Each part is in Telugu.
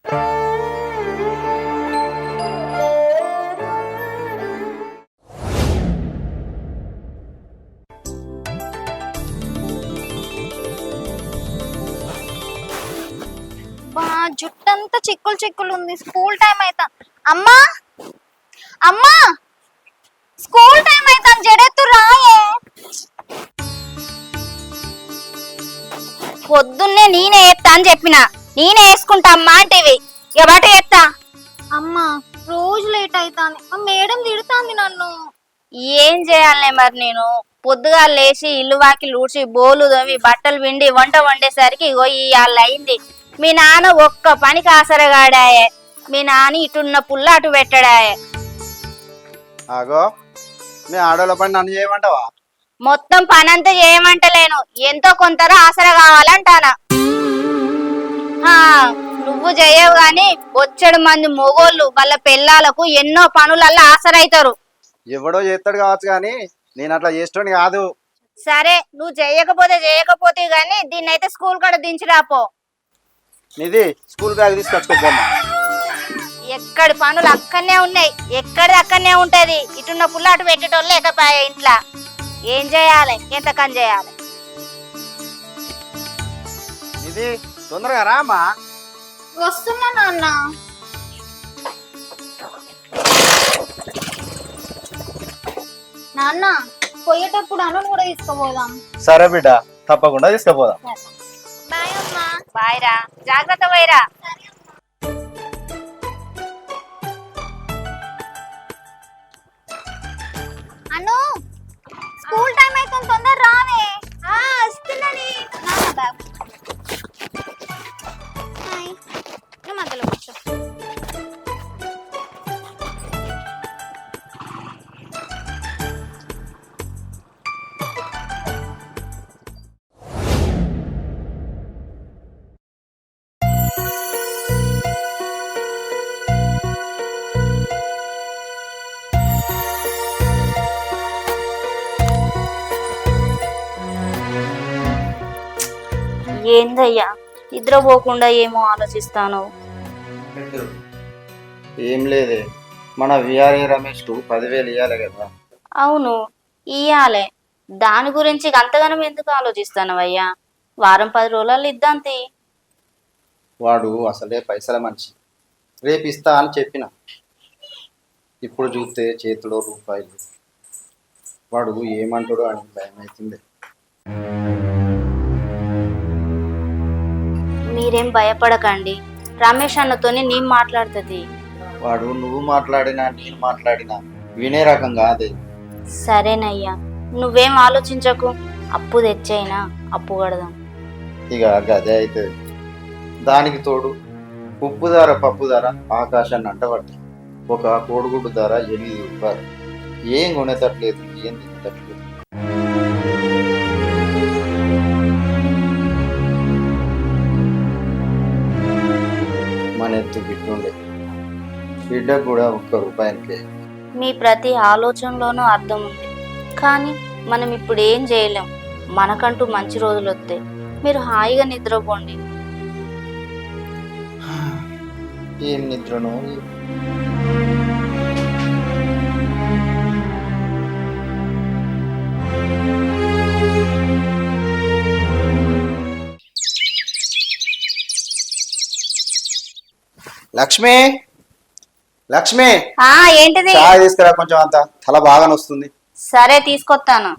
బా జుట్టంతా చిక్కులు చిక్కులు ఉంది. స్కూల్ టైం అయితా. అమ్మా అమ్మా స్కూల్ టైం అయితా, జడెత్తు రాయే. పొద్దున్నే నేనే ఎత్తా అని చెప్పిన, నేనే వేసుకుంటా అమ్మా అంటేవి ఇక బట ఎత్తా. అమ్మా రోజు లేట్ అవుతాంది, మేడం తిడుతాంది నన్ను. ఏం చేయాలనే మరి నేను పొద్దుగా లేచి ఇల్లు వాకిలు ఊడ్చి బోలు తోమి బట్టలు పిండి వంట వండేసరికి ఇగో ఇవాళ అయింది. మీ నాన్న ఒక్క పనికి ఆసరగాడాయే. మీ నాన్న ఇటున్న పుల్ల అటు పెట్టడాయే. ఆగో, మీ ఆడోళ్ళ పని నన్ను చేయమంటావా? మొత్తం పనంతా చేయమంటలేను, ఎంతో కొంతరా ఆసర కావాలంటానా. నువ్వు చేయవు గాని బొచ్చడు మంది మొగోళ్ళు వాళ్ళ పిల్లలకు ఎన్నో పనులల్లో ఆసరైతారు. ఎవడో చేస్తాడు కావచ్చు కానీ నేను అట్లా చేస్తాను కాదు. సరే నువ్వు చేయకపోతే గాని దీన్ని అయితే స్కూల్ కాడ దించి రాపో. నిధి, స్కూల్ బ్యాగ్ తీసుకొచ్చుకోమ్మా. ఎక్కడి పనులు అక్కడనే ఉన్నాయి, ఎక్కడిది అక్కడనే ఉంటది. ఇటున్న పుల్ల అటు పెట్టేటోళ్ళు లేకపోయా ఇంట్లో. ఏం చేయాలి, ఎంతకని చేయాలి. నిధి, తొందరగా రామ్మా. వస్తున్నా నాన్న. నాన్న పోయేటప్పుడు అను కూడా తీసుకుపోదాం. సరే బిడ్డ, తప్పకుండా తీసుకుపోదాం. బాయ్ అమ్మా. బాయ్ రా, జాగ్రత్త పోయిరా. అను స్కూల్ టైం అవుతుంది, తొందర రావే. వస్తున్నాని. మధ్యలో కూర్చో. ఏందయ్యా నిద్రపోకుండా ఏమో ఆలోచిస్తాను. ఏం లేదే, మన విఆర్ఏ రమేష్ కు 10,000 ఇవ్వాలి కదా. అవును ఇయ్యాలే, దాని గురించి అంతగానం ఎందుకు ఆలోచిస్తానవయ్యా? వారం 10 రోజులలో ఇద్దాంతి. వాడు అసలే పైసల మనిషి, రేపు ఇస్తా అని చెప్పిన. ఇప్పుడు చూస్తే చేతిలో రూపాయలు. వాడు ఏమంటాడో అని భయం అవుతుంది. మీరేం భయపడకండి, రమేష్ అన్నతోనే నేను మాట్లాడుతుంది. వాడు నువ్వు మాట్లాడినా నేను మాట్లాడినా వినే రకం కాదే. సరేనయ్యా, నువ్వేం ఆలోచించకు. అప్పు తెచ్చైనా అప్పు కడదాం. ఇక గదే అవుతుంది. దానికి తోడు ఉప్పు ధర పప్పు ధర ఆకాశాన్ని అంటబట్టి ఒక కోడిగుడ్డు ధర 8 రూపాయలు. ఏం కొనేటట్లేదు, ఏం తినేటట్లేదు. మన ఎత్తు బిడ్డుండే, బిడ్డకు కూడా 1 రూపాయలకే. మీ ప్రతి ఆలోచనలోనూ అర్థం ఉంది, కానీ మనం ఇప్పుడు ఏం చేయలేం. మనకంటూ మంచి రోజులు వస్తాయి. మీరు హాయిగా నిద్రపోండి. ఏం నిద్రను. లక్ష్మి, లక్ష్మి, ఏంటిది? చాయ్ తీసుకురా కొంచెం, అంత తల బాగా వస్తుంది. సరే తీసుకొస్తాను.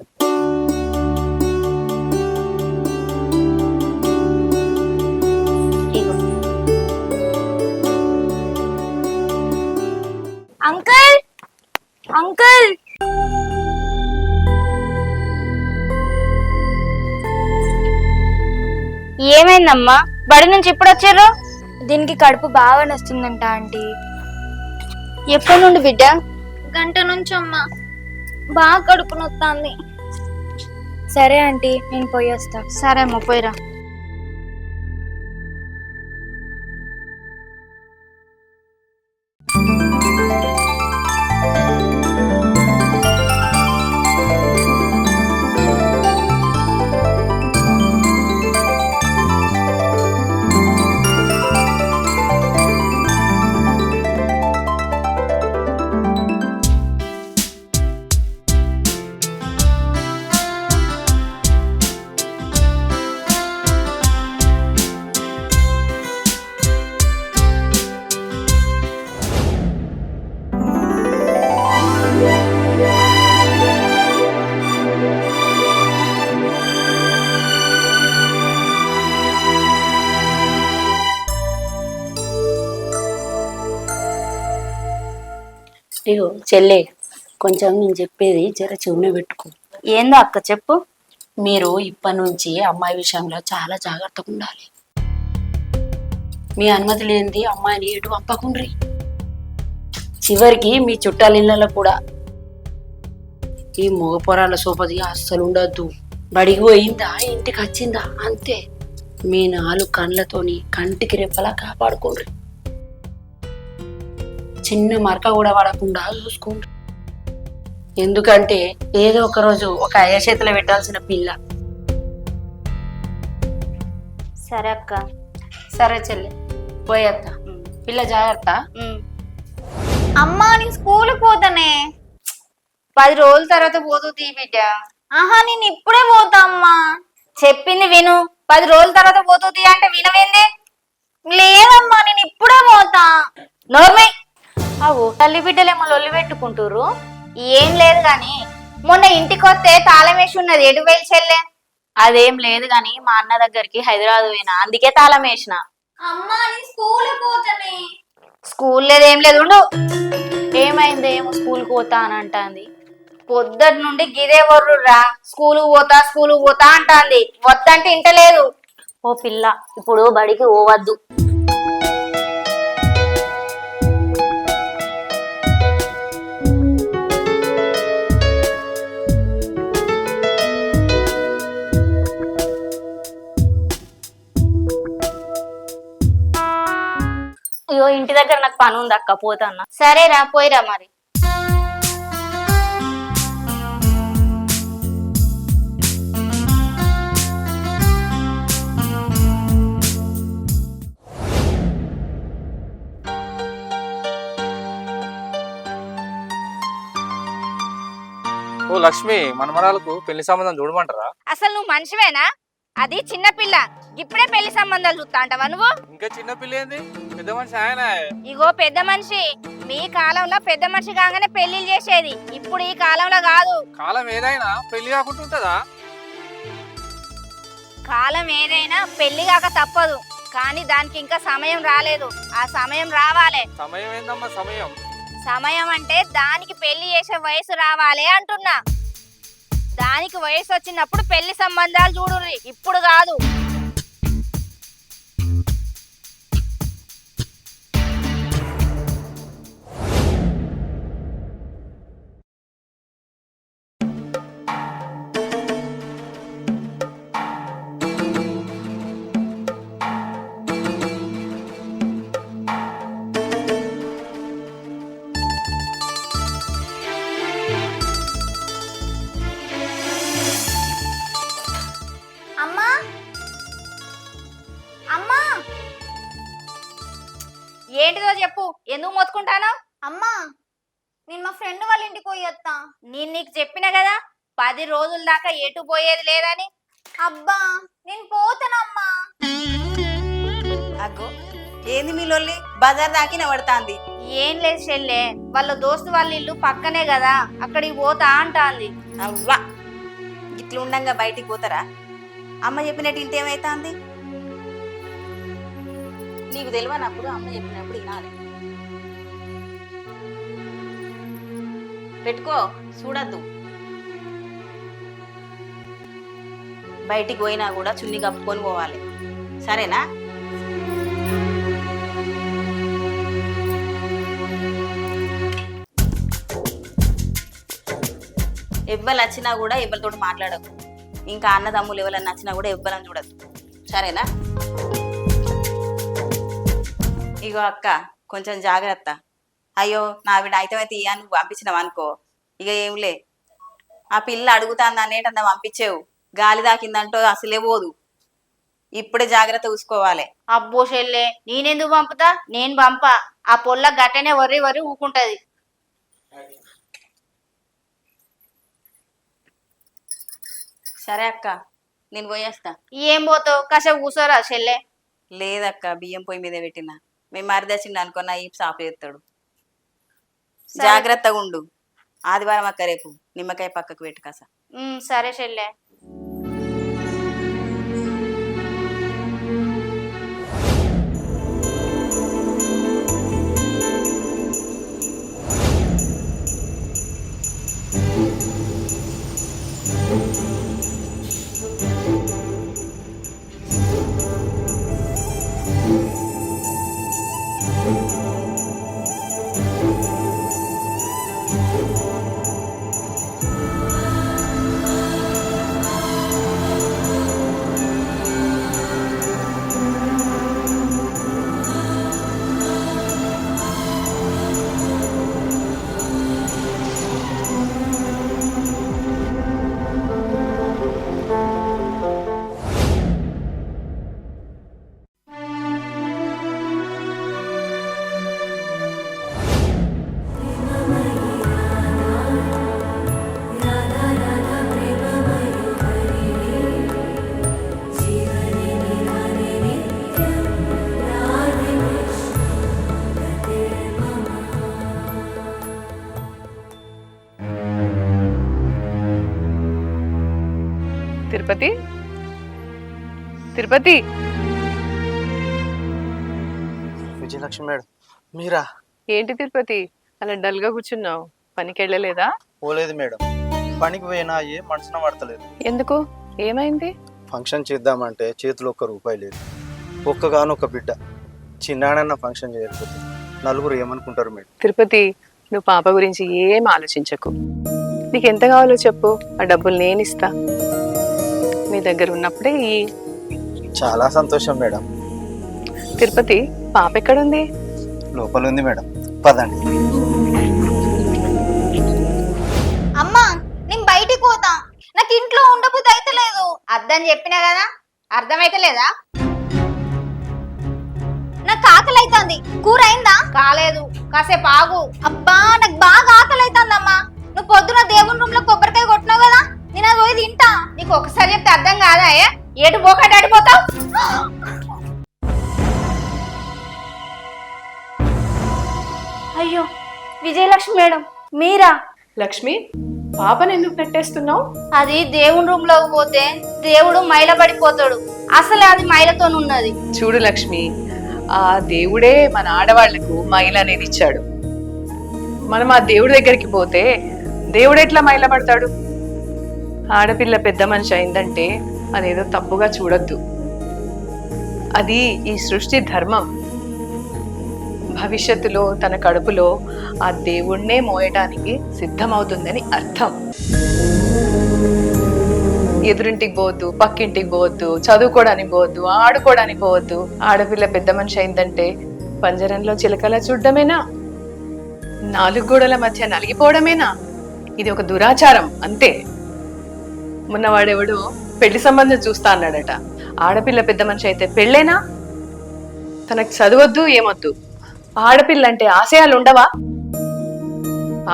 అంకుల్, అంకుల్, ఏమైందమ్మా? బడి నుంచి ఇప్పుడు వచ్చారు? దీనికి కడుపు బాగా నొస్తుందంట ఆంటీ. ఎప్పటి నుండి బిడ్డ? గంట నుంచి అమ్మా, బాగా కడుపు నొస్తుంది. సరే ఆంటీ, నేను పోయి వస్తా. సరే అమ్మ, పోయిరా. ఇగో చెల్లె, కొంచెం నేను చెప్పేది జర చెవునే పెట్టుకో. ఏందో అక్క చెప్పు. మీరు ఇప్పటి నుంచి అమ్మాయి విషయంలో చాలా జాగ్రత్తగా ఉండాలి. మీ అనుమతి లేనిది అమ్మాయిని ఎటు పంపకుండ్రి. చివరికి మీ చుట్టాల ఇళ్ళలో కూడా ఈ మగ పొరాల సోపది అస్సలు ఉండద్దు. బడికి పోయిందా ఇంటికి వచ్చిందా అంతే. మీ 4 కళ్ళతోని కంటికి రెప్పలా కాపాడుకోండి. చిన్న మరక కూడా పడకుండా చూసుకోండి. ఎందుకంటే ఏదో ఒక రోజు ఒక అయ్య చేతిలో పెట్టాల్సిన పిల్ల. సరే అక్క. సరే చెల్లె, పోయేత్తా. పిల్ల జాగ్రత్త. అమ్మా నేను స్కూల్ పోతానే. 10 రోజుల తర్వాత పోతుంది బిడ్డ. ఆహా నేను ఇప్పుడే పోతా అమ్మా. చెప్పింది విను. 10 రోజుల తర్వాత పోతుంది అంటే వినవేంది? లేదమ్మా నేను ఇప్పుడే పోతా. నోర్మై. అవు తల్లి బిడ్డలేమో లొల్లి పెట్టుకుంటురు. ఏం లేదు గాని మొన్న ఇంటికి వస్తే తాళం వేసి ఉన్నది. ఎటు వెళ్ళి చెల్లె? అదేం లేదు గాని మా అన్న దగ్గరికి హైదరాబాద్ పోయినా, అందుకే తాళం వేసిన. అమ్మా నేను స్కూల్ పోతానే. స్కూల్ లేదు ఏం లేదు, ఉండు. ఏమైంది? ఏమో స్కూల్ పోతా అని అంటాంది. పొద్దుటి నుండి గిదే వర్రురా. స్కూలు పోతా అంటాంది. వద్దంటే ఇంటలేదు. ఓ పిల్ల, ఇప్పుడు బడికి పోవద్దు. అయ్యో ఇంటి దగ్గర నాకు పని ఉంది అక్క, పోతాన్నా. సరేరా, పోయిరా మరి. ఓ లక్ష్మి, మనమరాలకు పెళ్లి సంబంధం చూడమంటారా? అసలు నువ్వు మనిషివేనా? అది చిన్నపిల్ల. ఇప్పుడే పెళ్లి సంబంధాలు చూస్తా అంటావా నువ్వు? ఇంకా చిన్న పిల్ల ఏంది, పెద్ద మనిషి ఆయన. ఇగో పెద్ద మనిషి. మీ కాలంలో పెద్ద మనిషి కాగానే పెళ్లిళ్ళు చేసేది. ఇప్పుడు ఈ కాలంలో కాదు. కాలం ఏదైనా పెళ్లి కాకుండా ఉంటుందా? కాలం ఏదైనా పెళ్లి కాక తప్పదు. కానీ దానికి ఇంకా సమయం రాలేదు. ఆ సమయం రావాలే. సమయం ఏందమ్మా సమయం? సమయం అంటే దానికి పెళ్లి చేసే వయసు రావాలి అంటున్నా. దానికి వయసు వచ్చినప్పుడు పెళ్లి సంబంధాలు చూడుర్రి, ఇప్పుడు కాదు. అమ్మా అమ్మా ఏంటిదో చెప్పు. ఎందుకు మొత్తుకుంటాను? అమ్మా నేను మా ఫ్రెండ్ వాళ్ళ ఇంటికి పోయొత్తా. నేను నీకు చెప్పిన కదా 10 రోజుల దాకా ఎటు పోయేది లేదని. అబ్బా నేను పోతానమ్మా. అగ్గో ఏంది మీ లొల్లి? బజార్ దాకిన పడతాంది. ఏం లేదు చెల్లె, వాళ్ళ దోస్తు వాళ్ళ ఇల్లు పక్కనే కదా, అక్కడికి పోతా అంటాంది. అవ్వా ఇట్లా ఉండంగా బయటికి పోతారా? అమ్మ చెప్పినట్టు ఇంటేమైతాంది? నీకు తెలియనప్పుడు అమ్మ చెప్పినప్పుడు వినాలి. పెట్టుకో, చూడద్దు. బయటికి పోయినా కూడా చున్ని కప్పుకొని పోవాలి, సరేనా? ఎవ్వరు వచ్చినా కూడా ఎవ్వరితో మాట్లాడకు. ఇంకా అన్నదమ్ములు ఎవరన్నా నచ్చినా కూడా ఎవ్వరని చూడద్దు, సరేనా? ఇగో అక్క, కొంచెం జాగ్రత్త. అయ్యో నా బిడ్డ అయితే ఇయ్యా నువ్వు పంపించినావు అనుకో, ఇక ఏంలే. ఆ పిల్ల అడుగుతాంది అనేటంత పంపించేవు, గాలి దాకిందంటో అసలే పోదు. ఇప్పుడే జాగ్రత్త చూసుకోవాలి. అబ్బో చెల్లె, నేనెందుకు పంపుతా? నేను పంపా. ఆ పొల్ల గట్టనే వర్రి ఊకుంటది. సరే అక్క, నేను పోయేస్తా. ఏం పోతావు? కాసేపు కూర్చోరా చెల్లె. లేదక్క, బియ్యం పొయ్యి మీద పెట్టినా. మేము మరిదచ్చిండు అనుకున్నా ఈ సాపు చేస్తాడు. జాగ్రత్తగా ఉండు. ఆదివారం అక్క రేపు నిమ్మకాయ పక్కకు పెట్టు కాస. సరే చెల్లె. తిరుపతి తిరుపతి విజయలక్ష్మి మేడం మీరా? ఏంటి తిరుపతి అలా డల్ గా కూర్చున్నావు? పనికి వెళ్ళలేదా? పోలేదు మేడం, పనికి పోయినా ఏ మనసున పడతలేదు. ఎందుకు? ఏమైంది? ఫంక్షన్ చేద్దామంటే చేతిలో ₹1 లేదు. ఒక్కగానొక్క బిడ్డ, చిన్నాడన్న ఫంక్షన్ చేయకపోతే నలుగురు ఏమనుకుంటారు మేడం? తిరుపతి, నువ్వు పాప గురించి ఏం ఆలోచించకు. నీకు ఎంత కావాలో చెప్పు, ఆ డబ్బులు నేను ఇస్తా. నీ దగ్గర ఉన్నప్పుడే చాలా సంతోషం మేడం. తిరుపతి, పాప ఎక్కడుంది? లోపల ఉంది మేడం, పదండి. అమ్మా నేను బయటికి పోతా, నాకు ఇంట్లో ఉండబుద్ధి అయితే లేదు. అద్దని చెప్పినా కదా, అర్థమైతే లేదా? నాకు ఆకలి అవుతుంది. కూర అయిందా? కాలేదు, కాసేపు ఆగు. అబ్బా నాకు బాగా ఆకలి అవుతుందమ్మా. నువ్వు పొద్దున దేవుని రూమ్ లో కొబ్బరికాయ కొట్టినావు కదా, నేను అది పోయి తింటా. నీకు ఒకసారి చెప్తే అర్థం కాదా? ఏటు పోకట అడిపోతావు. అయ్యో విజయలక్ష్మి మేడం మీరా? లక్ష్మి, పాపని ఎందుకు పెట్టేస్తున్నావు? అది దేవుని రూమ్ లోకి పోతే దేవుడు మైల పడిపోతాడు. అసలు అది మైలతో ఉన్నది. చూడు లక్ష్మి, ఆ దేవుడే మన ఆడవాళ్లకు మైల అనేది ఇచ్చాడు. మనం ఆ దేవుడి దగ్గరికి పోతే దేవుడు ఎట్లా మైల పడతాడు? ఆడపిల్ల పెద్ద మనిషి అయిందంటే అదేదో తప్పుగా చూడొద్దు. అది ఈ సృష్టి ధర్మం. భవిష్యత్తులో తన కడుపులో ఆ దేవుణ్ణే మోయటానికి సిద్ధమవుతుందని అర్థం. ఎదురింటికి పోవద్దు, పక్కింటికి పోవద్దు, చదువుకోవడానికి పోవద్దు, ఆడుకోవడానికి పోవద్దు. ఆడపిల్ల పెద్ద మనిషి అయిందంటే పంజరంలో చిలకలా చూడడమేనా? 4 గోడల మధ్య నలిగిపోవడమేనా? ఇది ఒక దురాచారం అంతే. మొన్నవాడెవడు పెళ్లి సంబంధం చూస్తా అన్నాడట. ఆడపిల్ల పెద్ద మనిషి అయితే పెళ్ళేనా? తనకు చదవద్దు, ఏమొద్దు. ఆడపిల్ల అంటే ఆశయాలు ఉండవా?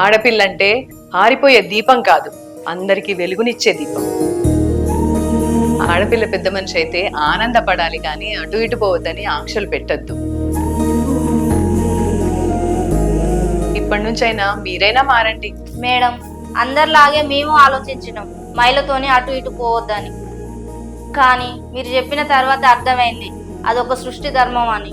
ఆడపిల్లంటే ఆరిపోయే దీపం కాదు, అందరికీ వెలుగునిచ్చే దీపం. ఆడపిల్ల పెద్ద మనిషి అయితే ఆనందపడాలి కానీ అటు ఇటు పోవద్దని ఆంక్షలు పెట్టద్దు. ఇప్పటి నుంచైనా మీరైనా మారండి. మేడం అందరిలాగే మేము ఆలోచించినాం మైలతోని అటు ఇటు పోవద్దని. కానీ మీరు చెప్పిన తర్వాత అర్థమైంది అదొక సృష్టి ధర్మం అని.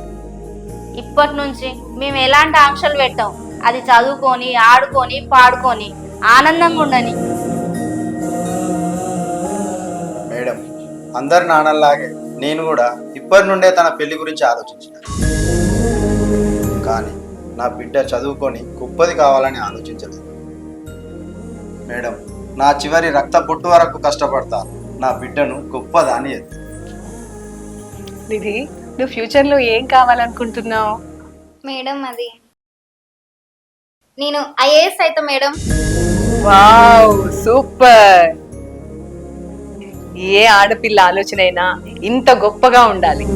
ఇప్పటి నుంచి మేము ఎలాంటి ఆంక్షలు పెట్టాం, అది చదువుకొని ఆడుకొని పాడుకొని ఆనందంగా ఉండని. మేడం అందరి నాన్నల్లాగే నేను కూడా ఇప్పటి నుండే తన పెళ్లి గురించి ఆలోచించిన. కానీ నా బిడ్డ చదువుకొని గొప్పది కావాలని ఆలోచించలేదు. మేడం నా చివరి రక్త బొట్టు వరకు కష్టపడతా నా బిడ్డను గొప్పదాని ఎత్తు. నిధి, నువ్వు ఫ్యూచర్ లో ఏం కావాలనుకుంటున్నావు? మేడం అది నేను ఐఏఎస్ అయితే మేడం. Wow, super. ఏ ఆడపిల్ల ఆలోచన అయినా ఇంత గొప్పగా ఉండాలి.